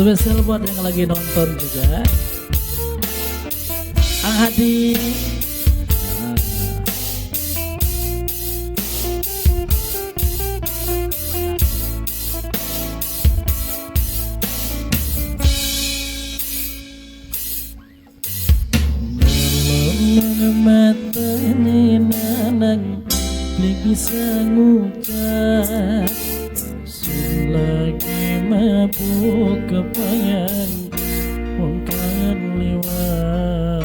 Spesial buat yang lagi nonton juga. Ang Hadi. Mata ini nanang bisa ngucap selagi mabuk kepayan mungkin lewat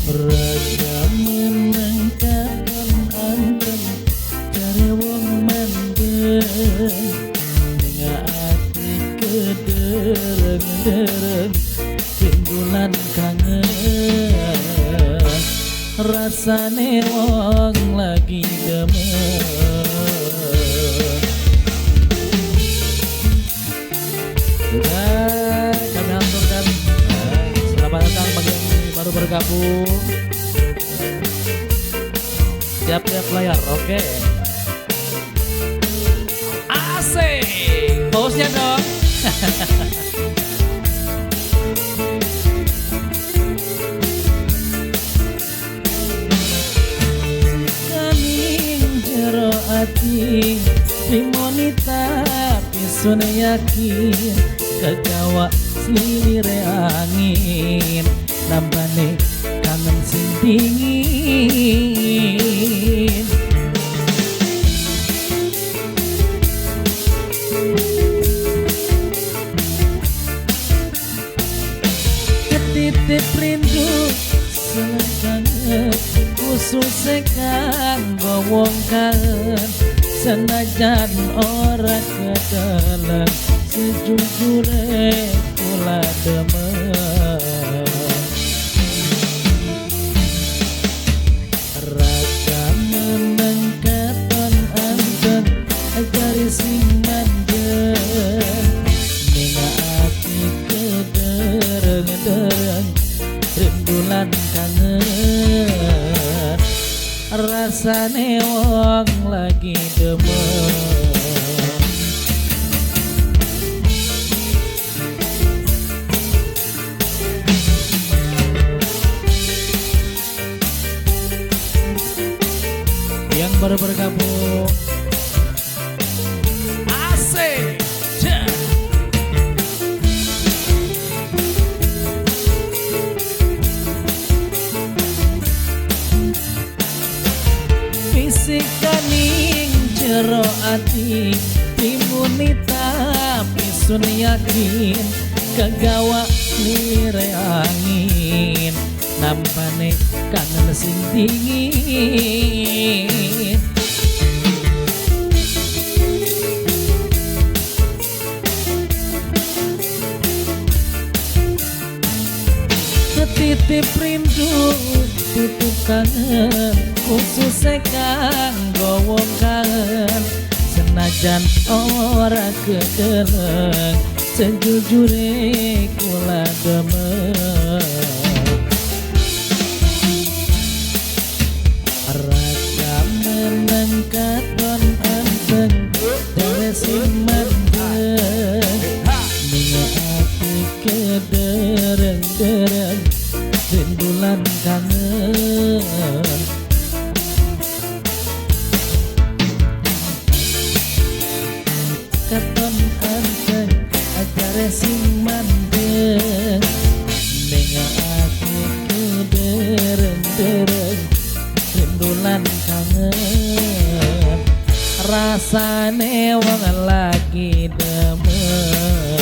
raja menangkapkan anten cari wong mandeng dengan hati kedereng-dereng rindulan kangen rasane wong lagi demen. Juga kami aturkan selamat datang bagi yang baru bergabung. Siap-siap layar, oke. Asik, bosnya dong. Hati limonita pisun yakin kegawa selire angin nambane kangen sing dingin ketitip rindu selengkanget khusus kanggo wong kangen senajan ora kedeleng sejujure kula demen rasa meneng katon anten ajari sing mandeng ning ati kedereng-dereng rindulan kangen rasane wong lagi demen. Yang baru bergabung asik ja. Fisikaning jero ati timunita pisun yakin kegawa lire angin nampane kangen sing dingin ketitip rindu titip kangen khusus kanggo wong kangen senajan ora kedeleng sejujure kula demen rasa meneng katon anteng dari sing mandeng ning ati kedereng-dereng rindulan kangen katon anteng ajare sing mandeng ning ati kedereng-dereng rindulan kangen rasane wong lagi demen.